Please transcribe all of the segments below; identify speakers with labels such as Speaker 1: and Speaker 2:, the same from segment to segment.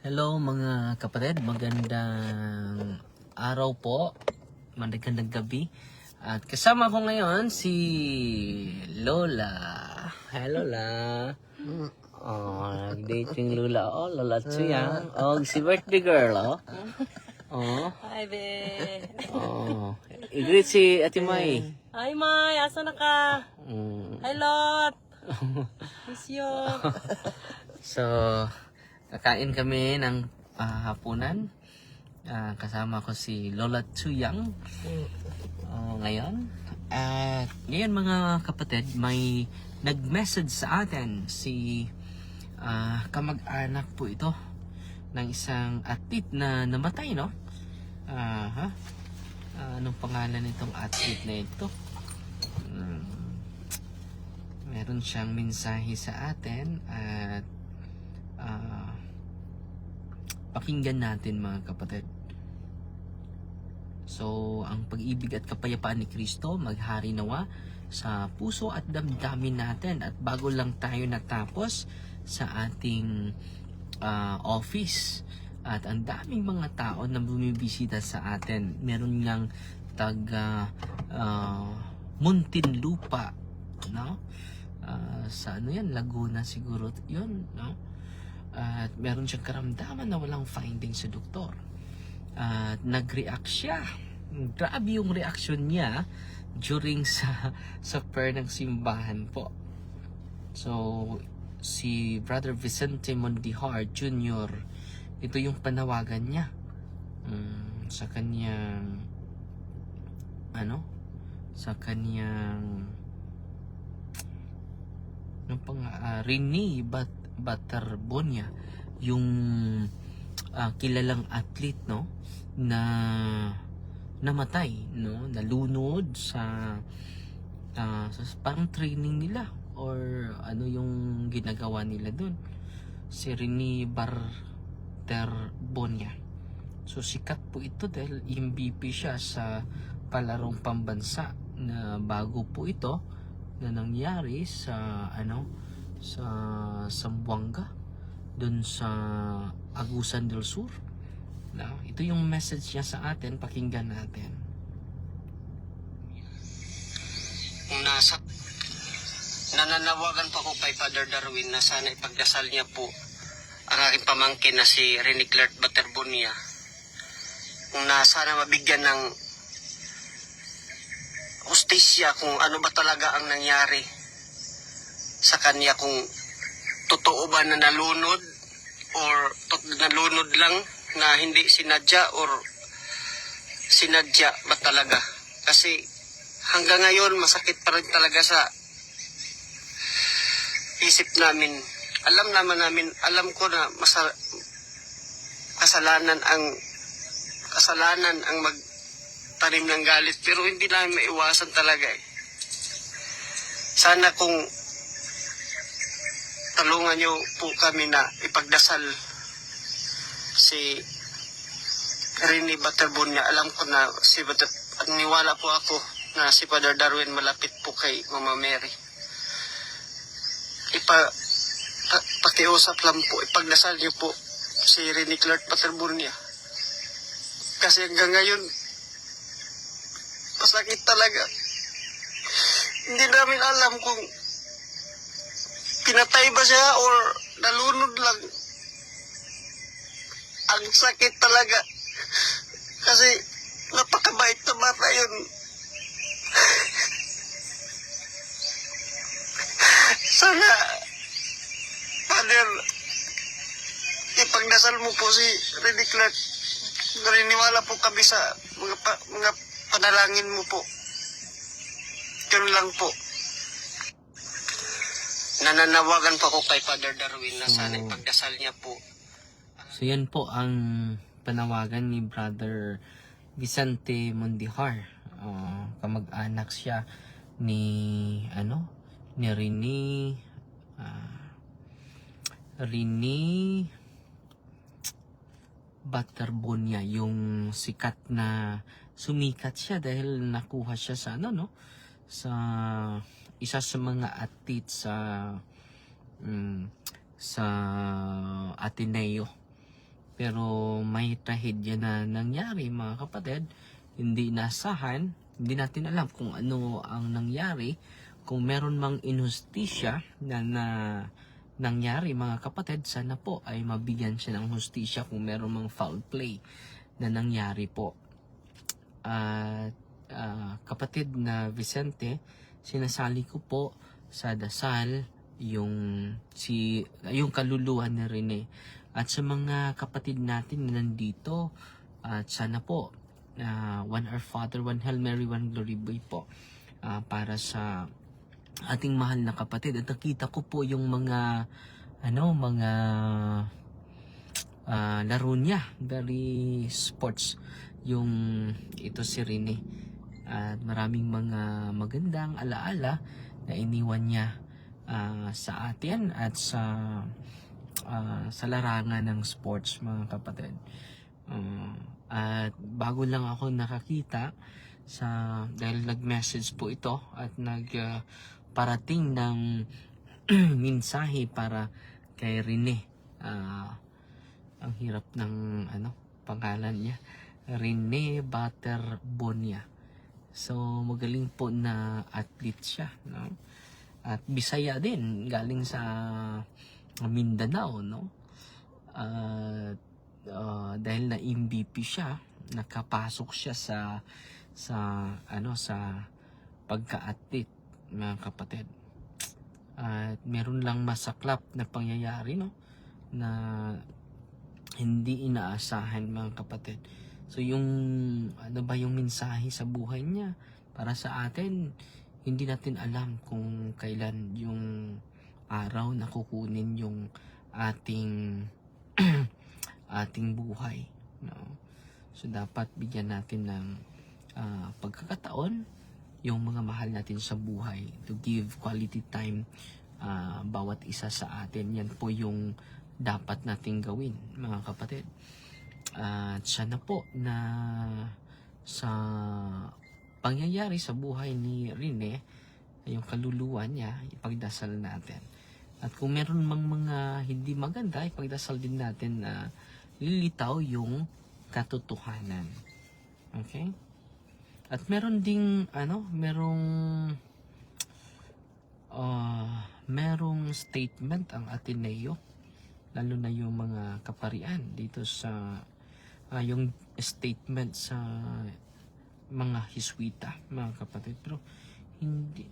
Speaker 1: Hello mga kapatid, magandang araw po, magandang gabi. At kasama ko ngayon si Lola. Hi Lola. Oh, nag-date yung Lola. Oh, Lola Tsuyang. Oh, si birthday girl, oh. Oh.
Speaker 2: Hi, be.
Speaker 1: Oh. I-greet si Ate May.
Speaker 2: Hi, May. Asa na ka? Hi, Lot. Miss you.
Speaker 1: So, kakain kami ng hapunan. Kasama ko si Lola Tsuyang ngayon. At ngayon mga kapatid, may nag-message sa atin si kamag-anak po ito ng isang athlete na namatay, no? Anong pangalan nitong athlete na ito? Meron siyang mensahe sa atin at pakinggan natin mga kapatid. So, ang pag-ibig at kapayapaan ni Kristo maghari nawa sa puso at damdamin natin. At bago lang tayo natapos sa ating office at ang daming mga tao na bumibisita sa atin. Meron ngang taga Muntinlupa, no? Sa ano yan, Laguna siguro yun, no? At meron siyang karamdaman na walang finding sa doktor. At nag-react siya. Grabe yung reaksyon niya during sa prayer ng simbahan po. So, si Brother Vicente Mondihar Jr., ito yung panawagan niya sa kanyang Rene Baterbonia, yung kilalang athlete, no, na namatay, no, nalunod sa parang training nila or ano yung ginagawa nila doon. Si Rene Baterbonia. So sikat po ito dahil MVP siya sa palarong pambansa na bago po ito na nangyari sa sa Zamboanga doon sa Agusan del Sur. Now, ito yung message niya sa atin, pakinggan natin.
Speaker 3: Nananawagan po ako kay Father Darwin na sana ipagdasal niya po ang aking pamangkin na si Rene Baterbonia. Kung na sana mabigyan ng hustisya kung ano ba talaga ang nangyari sa kanya, kung totoo ba na nalunod or nalunod lang na hindi sinadya or sinadya ba talaga. Kasi hanggang ngayon masakit pa rin talaga sa isip namin. Alam ko na kasalanan ang magtanim ng galit, pero hindi namin maiwasan talaga eh. Sana kung tulungan niyo po kami na ipagdasal si Rene Baterbonia. Alam ko na niwala po ako na si Father Darwin malapit po kay Mama Mary. Pakiusap lang po, ipagdasal niyo po si Rene Baterbonia. Kasi hanggang ngayon, masakit talaga. Hindi namin alam kung pinatay ba siya or nalunod lang. Ang sakit talaga. Kasi napakabait na bata yun. Sana, Father, ipagdasal mo po si Rene Clark. Naniniwala po kami sa mga panalangin mo po. Yun lang po. Nananawagan po ako kay Father Darwin na sana ipagdasal niya po.
Speaker 1: So yan po ang panawagan ni Brother Vicente Mondihar. Kamag-anak siya ni Rene Baterbonia, yung sikat na sumikat siya dahil nakuha siya sa sa isa sa mga athlete sa Ateneo Pero may trahedya na nangyari mga kapatid, hindi inasahan, hindi natin alam kung ano ang nangyari, kung meron mang inhustisya na nangyari mga kapatid, sana po ay mabigyan siya ng hustisya kung meron mang foul play na nangyari po. At kapatid na Vicente, sinasali ko po sa dasal yung kaluluwa ni Rene. At sa mga kapatid natin na nandito, at sana po, One Our Father, One Hail Mary, One Glory Be po, para sa ating mahal na kapatid. At nakita ko po yung mga laro niya, very sports yung ito si Rene. At maraming mga magandang alaala na iniwan niya sa atin at sa larangan ng sports mga kapatid. At bago lang ako nakakita dahil nag-message po ito at parating ng mensahe para kay Rene. Ang hirap ng pangalan niya, Rene Baterbonia. So magaling po na athlete siya, no? At Bisaya din, galing sa Mindanao, no? Dahil na MVP siya, nakapasok siya sa pagka-athlete mga kapatid. At meron lang masaklap na pangyayari, no, na hindi inaasahan mga kapatid. So yung yung mensahe sa buhay niya para sa atin, hindi natin alam kung kailan yung araw na kukunin yung ating ating buhay, no? So dapat bigyan natin ng pagkakataon yung mga mahal natin sa buhay, to give quality time bawat isa sa atin. Yan po yung dapat nating gawin mga kapatid. At sana po na sa pangyayari sa buhay ni Rene, yung kaluluwa niya, ipagdasal natin. At kung meron mang mga hindi maganda, ipagdasal din natin na lilitaw yung katotohanan. Okay? At meron ding merong statement ang Ateneo, lalo na yung mga kaparian dito sa yung statement sa mga Hiswita, mga kapatid. Pero hindi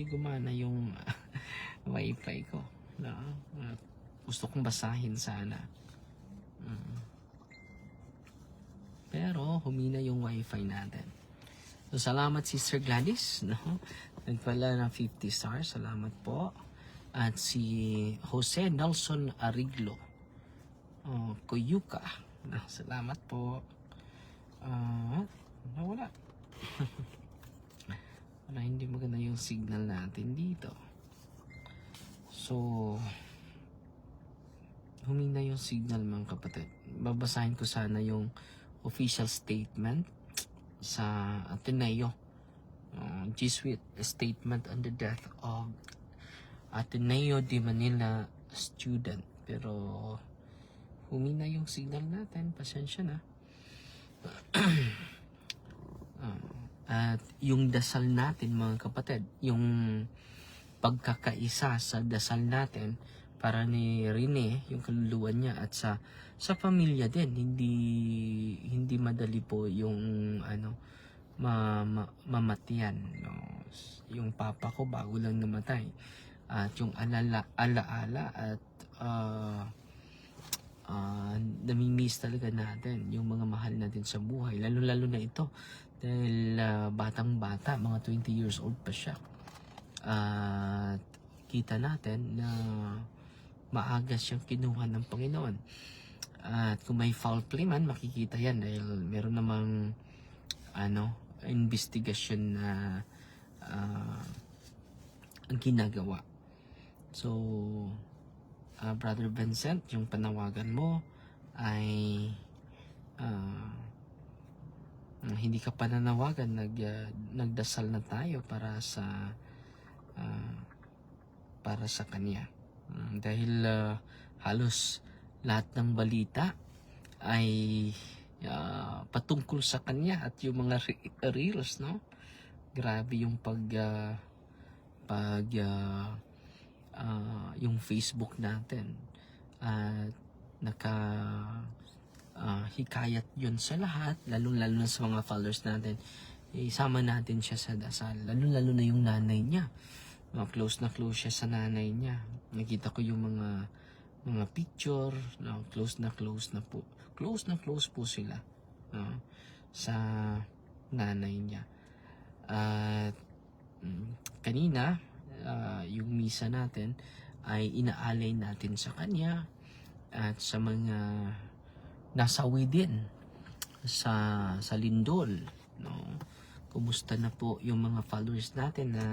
Speaker 1: gumana yung wifi ko, no? Gusto kong basahin sana. Pero humina yung wifi natin. So salamat Sister Gladys, no? Nagpala ng 50 stars, salamat po. At si Jose Nelson Ariglo, Kuyuka, salamat po. Wala. Wala, hindi maganda yung signal natin dito. So humina yung signal mga kapatid. Babasahin ko sana yung official statement sa Ateneo, Jesuit statement on the death of Ateneo de Manila student. Pero humina yung signal natin, pasensya na. At yung dasal natin mga kapatid, yung pagkakaisa sa dasal natin para ni Rene, yung kaluluwa niya, at sa pamilya din, hindi madali po yung mamatian, no? Yung papa ko bago lang namatay, at yung alaala at namimiss talaga natin yung mga mahal natin sa buhay, lalo na ito dahil batang bata, mga 20 years old pa siya. At kita natin na maaga siyang kinuha ng Panginoon. At kung may foul play man, makikita yan dahil meron namang investigasyon na ang ginagawa. So Brother Vincent, yung panawagan mo ay hindi ka pa nanawagan, nagdasal na tayo para sa kanya. Dahil halos lahat ng balita ay patungkol sa kanya at yung mga reels, no? Grabe yung yung Facebook natin at hikayat yun sa lahat, lalo na sa mga followers natin. Isama natin siya sa dasal, lalo na yung nanay niya. Close na close siya sa nanay niya. Nakita ko yung mga picture, no? Close na close po sila, no? Sa nanay niya. At kanina yung misa natin ay inaalay natin sa kanya at sa mga nasawi din sa lindol, no? Kumusta na po yung mga followers natin na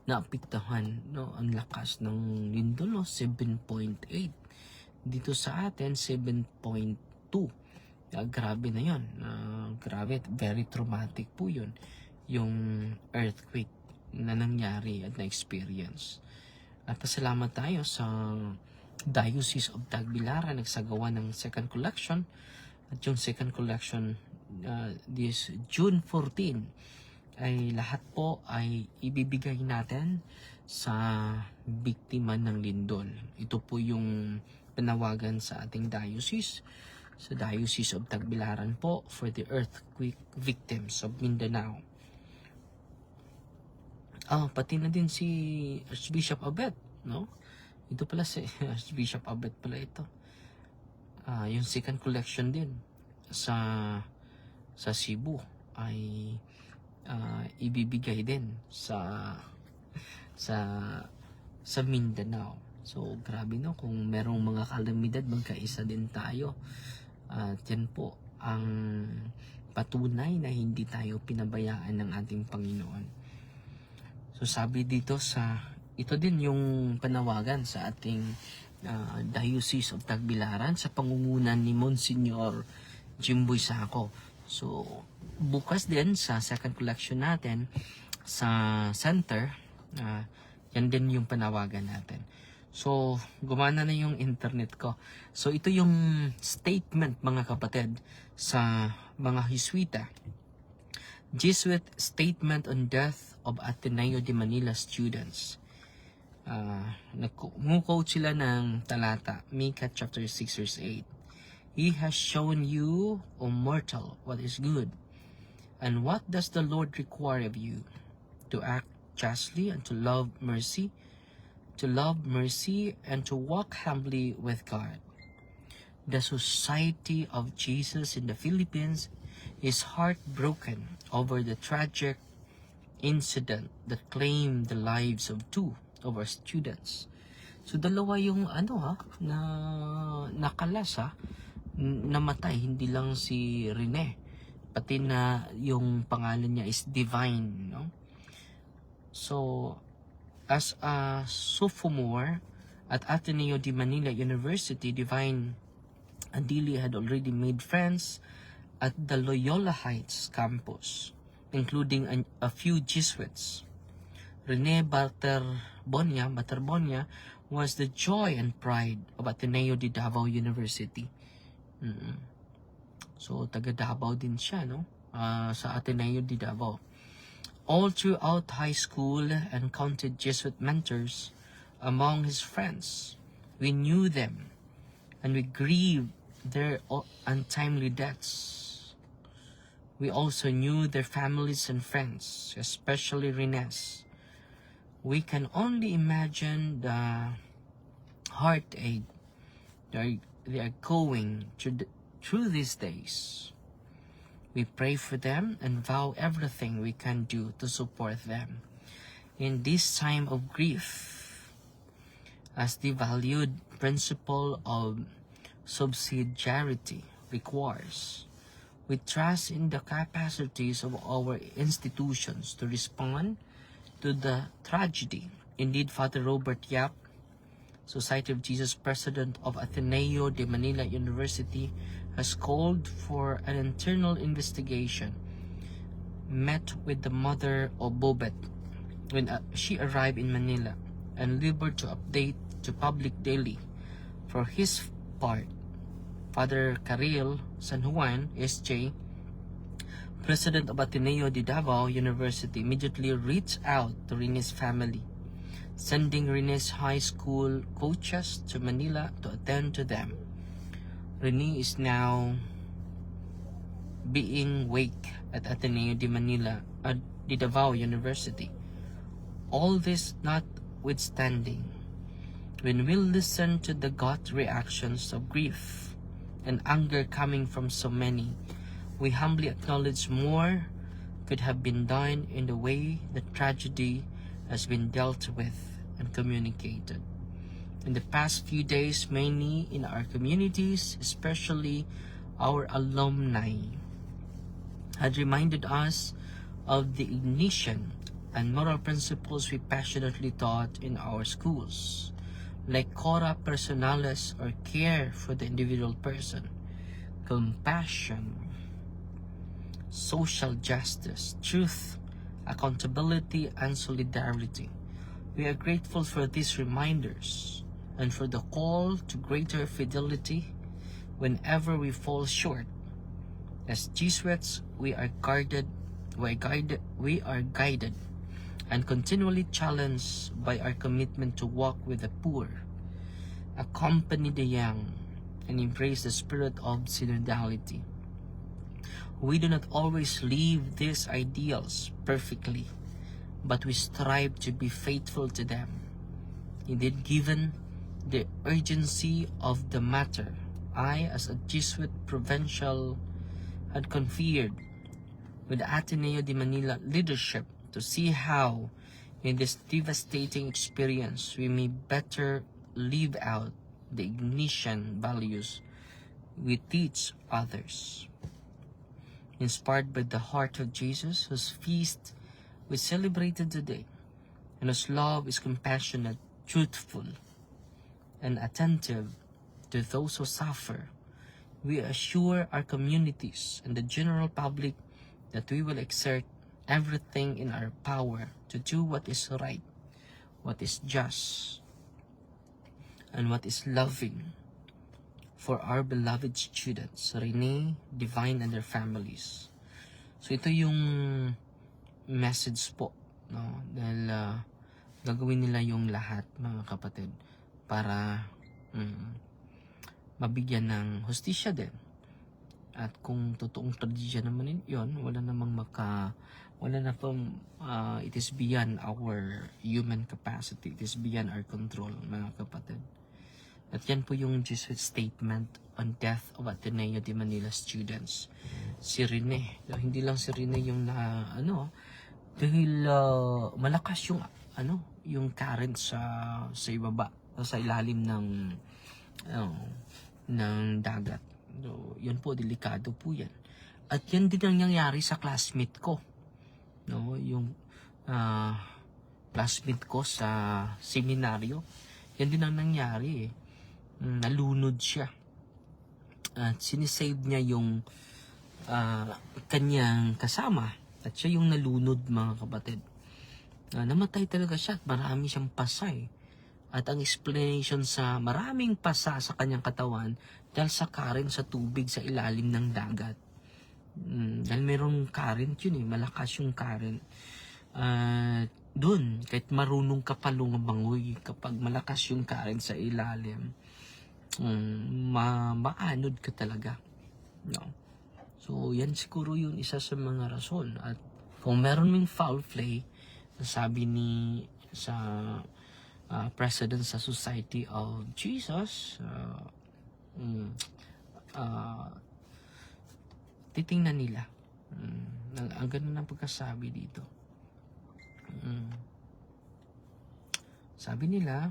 Speaker 1: naapektuhan, no? Ang lakas ng lindol, no? 7.8 dito sa atin, 7.2. Grabe na yun. Grabe, very traumatic po yun, yung earthquake na nangyari at na-experience. At pasalamat tayo sa Diocese of Tagbilaran, nagsagawa ng second collection. At yung second collection this June 14 ay lahat po ay ibibigay natin sa biktima ng lindol. Ito po yung panawagan sa ating diocese, sa Diocese of Tagbilaran po, for the earthquake victims of Mindanao. Pati na din si Archbishop Abet, no? Ito pala si Archbishop Abet pala ito. Yung second collection din sa Cebu ay ibibigay din sa Mindanao. So grabe, no, kung merong mga kalamidad, magkaisa din tayo. At yan po ang patunay na hindi tayo pinabayaan ng ating Panginoon. So sabi dito ito din yung panawagan sa ating Diocese of Tagbilaran sa pangungunan ni Monsignor Jimboy Sako. So bukas din sa second collection natin sa center, yan din yung panawagan natin. So gumana na yung internet ko. So ito yung statement, mga kapatid, sa mga Jesuita. Jesuit Statement on Death of Ateneo de Manila Students. Nag-quote sila ng talata, Micah chapter 6 verse 8. He has shown you, O mortal, what is good. And what does the Lord require of you? To act justly and to love mercy, and to walk humbly with God. The Society of Jesus in the Philippines is heartbroken over the tragic incident that claimed the lives of 2 of our students. So dalawa yung na nakalas, namatay, hindi lang si Rene, pati na yung pangalan niya is Divine, no? So as a sophomore at Ateneo de Manila University, Divine Andili had already made friends at the Loyola Heights campus, including a few Jesuits. Rene Baterbonia was the joy and pride of Ateneo de Davao University. So taga Davao din siya, no? Sa Ateneo de Davao. All throughout high school and counted Jesuit mentors among his friends. We knew them and we grieved their untimely deaths. We also knew their families and friends, especially Rene's. We can only imagine the heartache they are going through these days. We pray for them and vow everything we can do to support them in this time of grief, as the valued principle of subsidiarity requires. We trust in the capacities of our institutions to respond to the tragedy. Indeed, Father Robert Yap, Society of Jesus President of Ateneo de Manila University, has called for an internal investigation, met with the mother of Bobet when she arrived in Manila and liberty to update to public daily. For his part, Father Caril San Juan, SJ, president of Ateneo de Davao University, immediately reached out to Rene's family, sending Rene's high school coaches to Manila to attend to them. Rene is now being waked at Ateneo de Manila at the Davao University. All this notwithstanding, when we listen to the gut reactions of grief and anger coming from so many, we humbly acknowledge more could have been done in the way the tragedy has been dealt with and communicated. In the past few days, many in our communities, especially our alumni, had reminded us of the ignition and moral principles we passionately taught in our schools, like cora personalis, or care for the individual person, compassion, social justice, truth, accountability, and solidarity. We are grateful for these reminders and for the call to greater fidelity whenever we fall short. As Jesuits, we are guided and continually challenged by our commitment to walk with the poor, accompany the young, and embrace the spirit of synodality. We do not always live these ideals perfectly, but we strive to be faithful to them. Indeed, given the urgency of the matter, I, as a Jesuit provincial, had conferred with the Ateneo de Manila leadership to see how, in this devastating experience, we may better live out the ignition values we teach others. Inspired by the heart of Jesus, whose feast we celebrated today, and whose love is compassionate, truthful, and attentive to those who suffer, we assure our communities and the general public that we will exert everything in our power to do what is right, what is just, and what is loving for our beloved students, Rene, Divine, and their families. So ito yung message po, no? Dahil gagawin nila yung lahat, mga kapatid, para mabigyan ng hustisya din. At kung totoong tradisyon naman yun, wala na pong, it is beyond our human capacity, it is beyond our control, mga kapatid. At yan po yung Jesuit statement on death of Ateneo de Manila students. Si Rene, hindi lang si Rene yung dahil malakas yung current sa ibaba, sa ilalim ng dagat. So, yan po, delikado po yan. At yan din ang nangyari sa classmate ko. No, yung classmate ko sa seminaryo. Yan din ang nangyari. Nalunod siya. At sinisave niya yung kanyang kasama. At siya yung nalunod, mga kapatid. Namatay talaga siya at marami siyang pasay. At ang explanation sa maraming pasa sa kanyang katawan dahil sa current sa tubig sa ilalim ng dagat. Dahil mayroong current yun malakas yung current. Doon, kahit marunong ka pa lumabangoy, kapag malakas yung current sa ilalim, maanod ka talaga. No? So, yan siguro yun isa sa mga rason. At kung meron ming foul play, sabi sa president sa Society of Jesus, titingnan nila. Ang ganun ang pagkasabi dito. Sabi nila,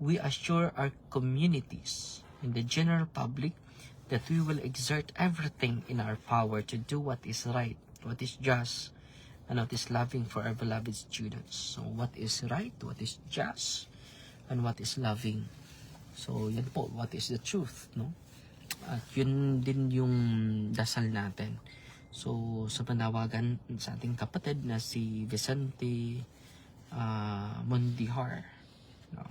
Speaker 1: we assure our communities and the general public that we will exert everything in our power to do what is right, what is just, and what is loving for our beloved students. So, what is right, what is just, and what is loving. So, yan po, what is the truth, no? At yun din yung dasal natin. So, sa panawagan sa ating kapatid na si Vicente Mondihar, no?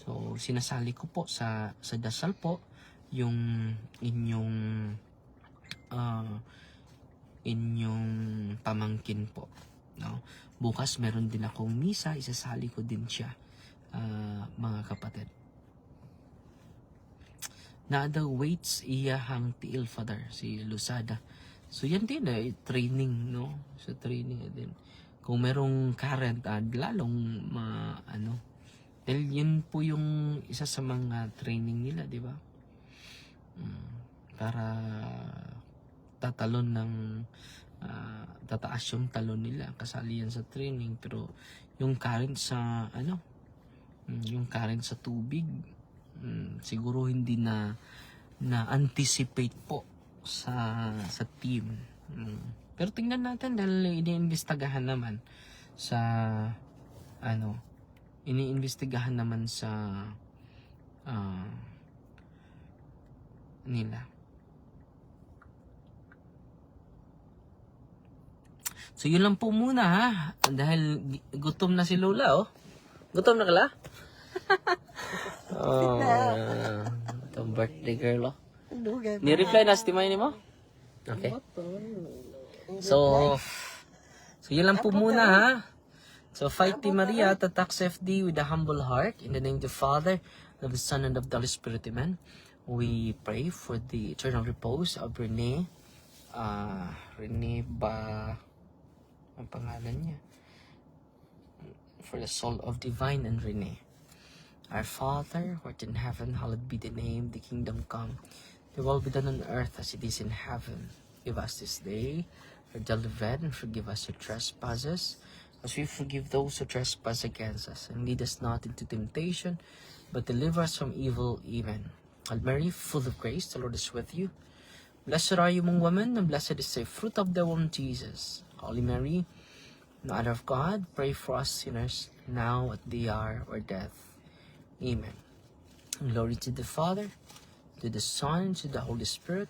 Speaker 1: So, sinasali ko po sa dasal po yung inyong pamangkin po, no? Bukas meron din akong misa, isasali ko din siya, mga kapatid. Nada waits iyahang tiil, Father, si Lusada. So yan din training, no? Sa training din. Kung merong current, lalong dahil yun po yung isa sa mga training nila, di ba? Para tatalon ng tataas yung talon nila, kasali yan sa training. Pero yung current sa yung current sa tubig, siguro hindi na anticipate po sa team. Pero tingnan natin, dahil iniimbestigahan naman sa nila. So yun lang po muna, ha, dahil gutom na si Lola, oh. Gutom na ka la? Itong birthday girl, oh. Ni-reply na si Timay ni mo? Okay. So yun lang po muna, ha. So fight Team Maria, Tatax FD with a humble heart. In the name of the Father, of the Son, and of the Holy Spirit, amen. We pray for the eternal repose of Rene. Ang pangalan niya. For the soul of Divine and Rene. Our Father, who art in heaven, hallowed be the name. The kingdom come. The will be done on earth as it is in heaven. Give us this day our daily bread, and forgive us our trespasses, as we forgive those who trespass against us. And lead us not into temptation, but deliver us from evil. Amen. Hail Mary, full of grace, the Lord is with you. Blessed are you among women, and blessed is the fruit of the womb, Jesus. Holy Mary, Mother of God, pray for us sinners, now at the hour of our death. Amen. Glory to the Father, to the Son, to the Holy Spirit,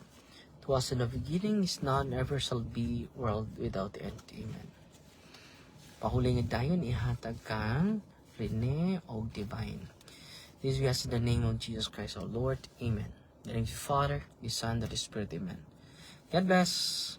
Speaker 1: to us in the beginning, is now, and ever shall be, world without end. Amen. Pahuling dayon ihatag kang Rene o Divine. This we ask in the name of Jesus Christ our Lord. Amen. In the name of the Father, the Son, and the Holy Spirit. Amen. God bless.